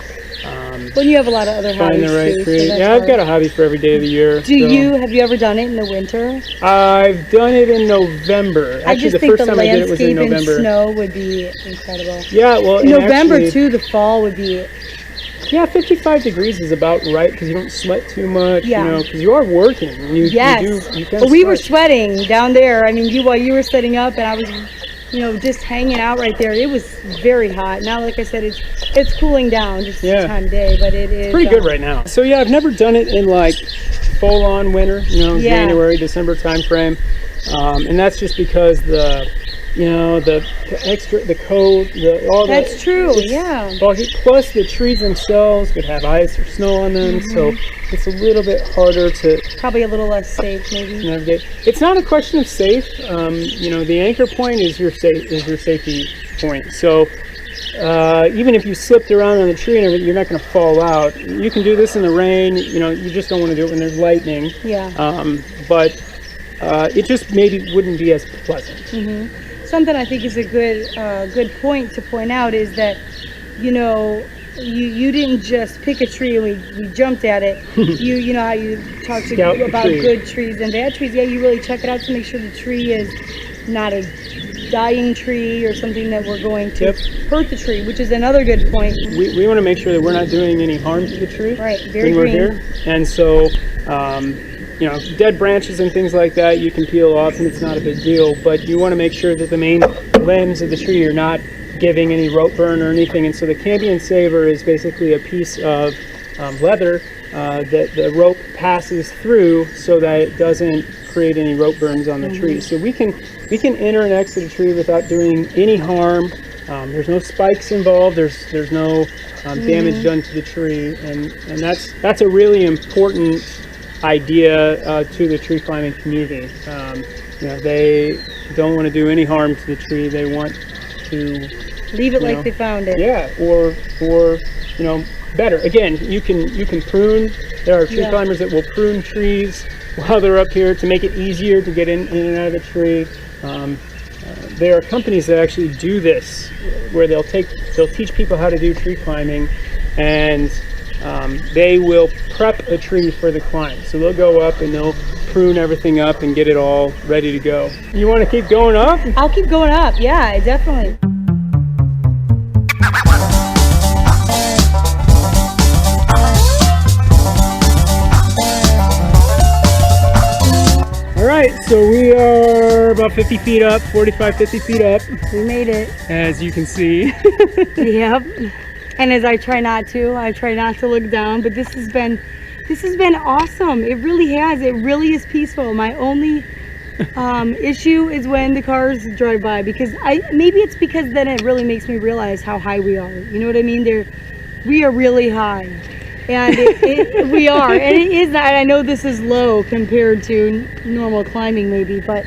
well, you have a lot of other hobbies find the right too. tree. So I've got a hobby for every day of the year. Have you ever done it in the winter? I've done it in November. I just think the landscape and snow would be incredible. Yeah, well, in November too. The fall would be. Yeah, 55 degrees is about right because you don't sweat too much. Yeah. You know, because you are working. You can But we were sweating down there. I mean, while you were setting up, and I was, just hanging out right there. It was very hot. Now, like I said, it's cooling down just the time of day, but it is pretty good right now. So yeah, I've never done it in like full on winter, January, December time frame. And that's just because the cold, all that. That's true, yeah. Plus the trees themselves could have ice or snow on them, so it's a little bit harder to probably a little less safe maybe navigate. It's not a question of safe. The anchor point is your safety point. So even if you slipped around on the tree and everything, you're not going to fall out. You can do this in the rain. You just don't want to do it when there's lightning. Yeah. But it just maybe wouldn't be as pleasant. Something I think is a good point to point out is that, you didn't just pick a tree and we jumped at it. You know how you talked about good trees and bad trees. Yeah, you really check it out to make sure the tree is not a dying tree or something that we're going to hurt the tree, which is another good point. We want to make sure that we're not doing any harm to the tree. Right, very when green. We're here. And so, dead branches and things like that you can peel off and it's not a big deal, but you want to make sure that the main limbs of the tree are not giving any rope burn or anything. And so the cambion saver is basically a piece of leather that the rope passes through so that it doesn't create any rope burns on the tree. So we can enter and exit a tree without doing any harm. There's no spikes involved. There's no damage done to the tree, and that's a really important idea to the tree climbing community. They don't want to do any harm to the tree. They want to leave it like they found it. Yeah, or better. Again, you can prune. There are tree climbers that will prune trees while they're up here to make it easier to get in and out of the tree. There are companies that actually do this, where they'll teach people how to do tree climbing, and they will prep a tree for the climb. So they'll go up and they'll prune everything up and get it all ready to go. You want to keep going up? I'll keep going up. Yeah, definitely. All right, so we are about 50 feet up, 45, 50 feet up. We made it. As you can see. Yep. And as I try not to look down, but this has been awesome. It really has. It really is peaceful. My only issue is when the cars drive by, because maybe it's because then it really makes me realize how high we are. You know what I mean? We are really high. And we are, and it is not. I know this is low compared to normal climbing, maybe, but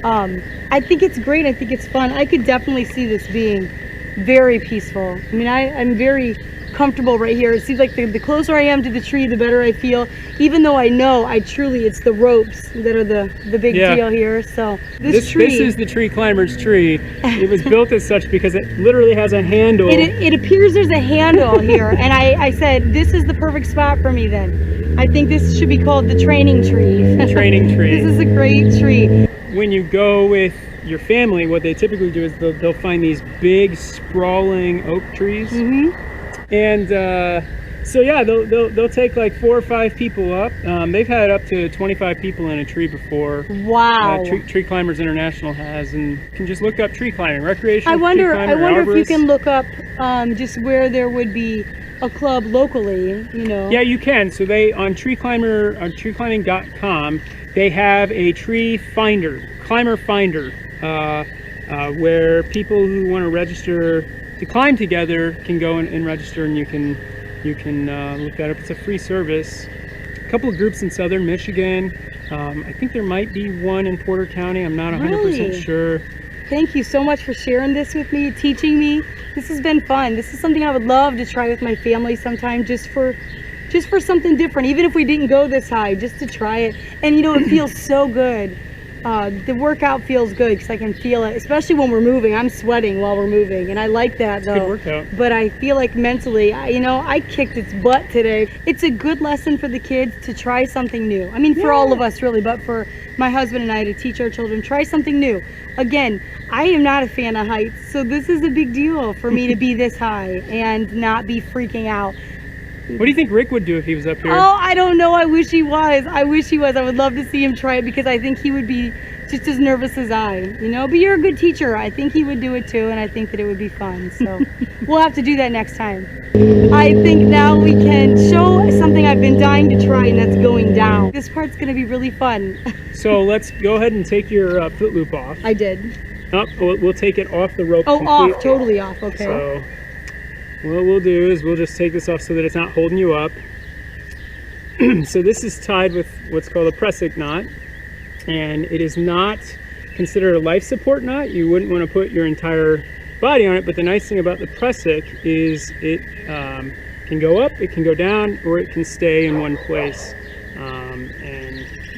I think it's great. I think it's fun. I could definitely see this being very peaceful. I mean, I'm very comfortable right here. It seems like the closer I am to the tree, the better I feel. Even though I know it's the ropes that are the big deal here. So this tree. This is the tree climber's tree. It was built as such because it literally has a handle. It appears there's a handle here, and I said this is the perfect spot for me. Then I think this should be called the training tree. The training tree. This is a great tree. When you go with your family, what they typically do is they'll find these big sprawling oak trees. And so yeah, they'll take like 4 or 5 people up. They've had up to 25 people in a tree before. Wow. Tree Climbers International has, and you can just look up tree climbing, recreational. I wonder arborist. if you can look up just where there would be a club locally. Yeah, you can. So they on treeclimbing.com, they have a climber finder, where people who want to register to climb together can go and register, and you can look that up. It's a free service. A couple of groups in southern Michigan. I think there might be one in Porter County. I'm not 100% sure. Thank you so much for sharing this with me, teaching me. This has been fun. This is something I would love to try with my family sometime, just for something different. Even if we didn't go this high, just to try it. And it feels so good. The workout feels good because I can feel it, especially when we're moving. I'm sweating while we're moving, and I like that though. Good workout. But I feel like mentally, I kicked its butt today. It's a good lesson for the kids to try something new. I mean, for all of us really, but for my husband and I to teach our children, try something new. Again, I am not a fan of heights, so this is a big deal for me to be this high and not be freaking out. What do you think Rick would do if he was up here? Oh, I don't know. I wish he was. I would love to see him try it, because I think he would be just as nervous as I, you know, but you're a good teacher. I think he would do it too, and I think that it would be fun. So we'll have to do that next time. I think now we can show something I've been dying to try, and that's going down. This part's going to be really fun. So let's go ahead and take your foot loop off. I did. Oh, we'll take it off the rope. Oh, completely. off, totally off, okay. So what we'll do is we'll just take this off so that it's not holding you up. So this is tied with what's called a pressic knot, and it is not considered a life support knot. You wouldn't want to put your entire body on it, but the nice thing about the pressic is it can go up, it can go down, or it can stay in one place.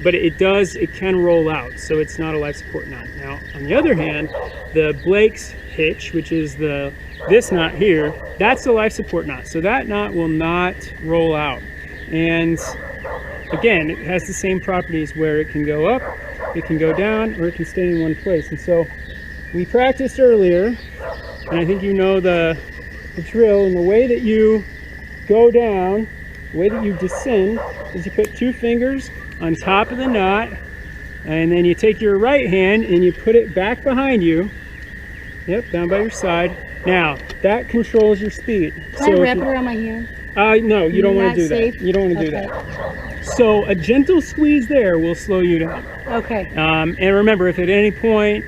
But it can roll out, so it's not a life support knot. Now, on the other hand, the Blake's hitch, which is this knot here, that's the life support knot. So that knot will not roll out. And again, it has the same properties where it can go up, it can go down, or it can stay in one place. And so we practiced earlier, and I think you know the drill, and the way that you go down, the way that you descend, is you put 2 fingers on top of the knot, and then you take your right hand and you put it back behind you. Yep, down by your side. Now, that controls your speed. Can I wrap it around my hand? No, you don't want to do safe? that. You don't want to do that. So a gentle squeeze there will slow you down. Okay. And remember, if at any point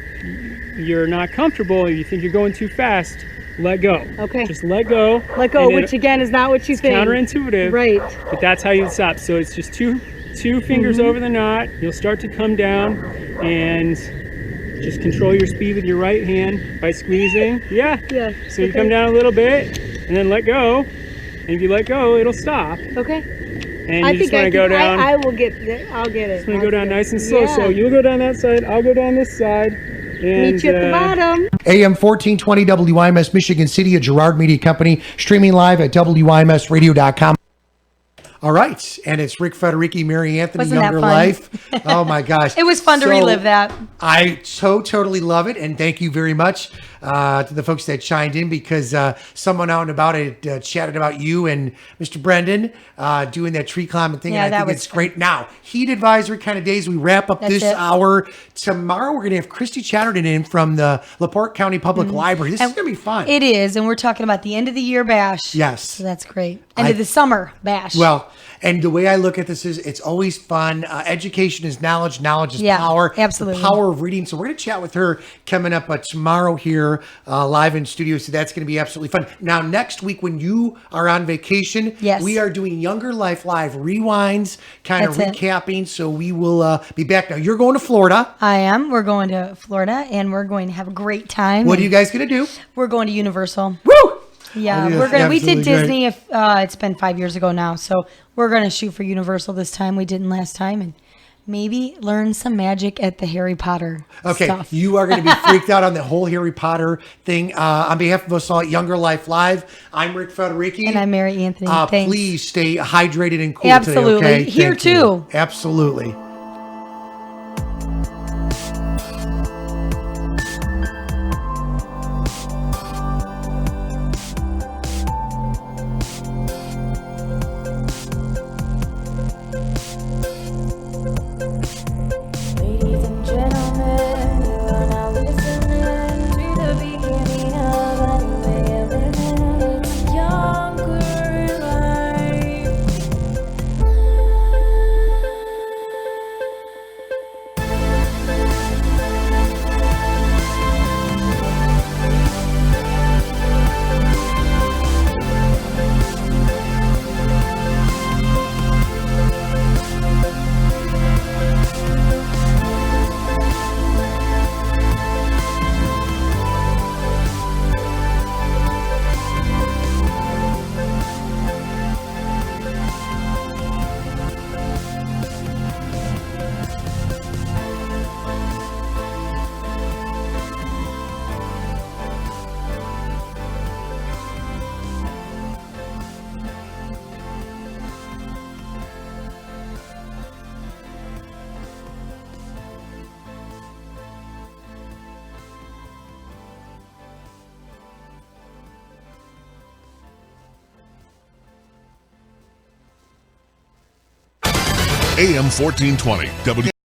you're not comfortable or you think you're going too fast, let go. Okay. Just let go. Let go, which again is not what you think. Counterintuitive. Right. But that's how you stop. So it's just two fingers over the knot. You'll start to come down and just control your speed with your right hand by squeezing. Yeah. Yeah. So you come down a little bit and then let go. And if you let go, it'll stop. Okay. And you just want to go down. I will get it. I'll get it. Just want to go down nice and slow. Yeah. So you'll go down that side. I'll go down this side. And, meet you at the bottom. AM 1420 WIMS, Michigan City, a Girard Media Company, streaming live at WIMSradio.com. All right, and it's Rick Federici, Mary Anthony, Wasn't that Younger fun? Life. Oh my gosh, It was fun to relive that. I totally love it, and thank you very much to the folks that chimed in, because someone out and about had chatted about you and Mr. Brendan doing that tree climbing thing, Yeah, and I think that it's was great. Now, heat advisory kind of days. We wrap up That's this it. hour. Tomorrow, we're going to have Christy Chatterton in from the LaPorte County Public Library. This is going to be fun. It is, and we're talking about the end of the year bash. Yes. So that's great. End of the summer bash. Well, and the way I look at this is it's always fun. Education is knowledge. Knowledge is power. Absolutely. The power of reading. So we're going to chat with her coming up tomorrow here live in studio. So that's going to be absolutely fun. Now, next week when you are on vacation, Yes. we are doing Younger Life Live rewinds, kind of That's it. recapping. So we will be back. Now, you're going to Florida. I am. We're going to Florida, and we're going to have a great time. What are you guys going to do? We're going to Universal. Woo! Yeah, Oh, we're gonna. We did absolutely Disney. If it's been 5 years ago now, so we're gonna shoot for Universal this time. We didn't last time, and maybe learn some magic at the Harry Potter stuff. You are going to be freaked out on the whole Harry Potter thing. On behalf of us all at Younger Life Live, I'm Rick Federici. And I'm Mary Anthony. Thanks. Please stay hydrated and cool Absolutely. today, okay? Here Thank you. too. Absolutely. Ladies and gentlemen, you are now listening to the beginning of a new way of living. It's Younger Life. AM 1420 W.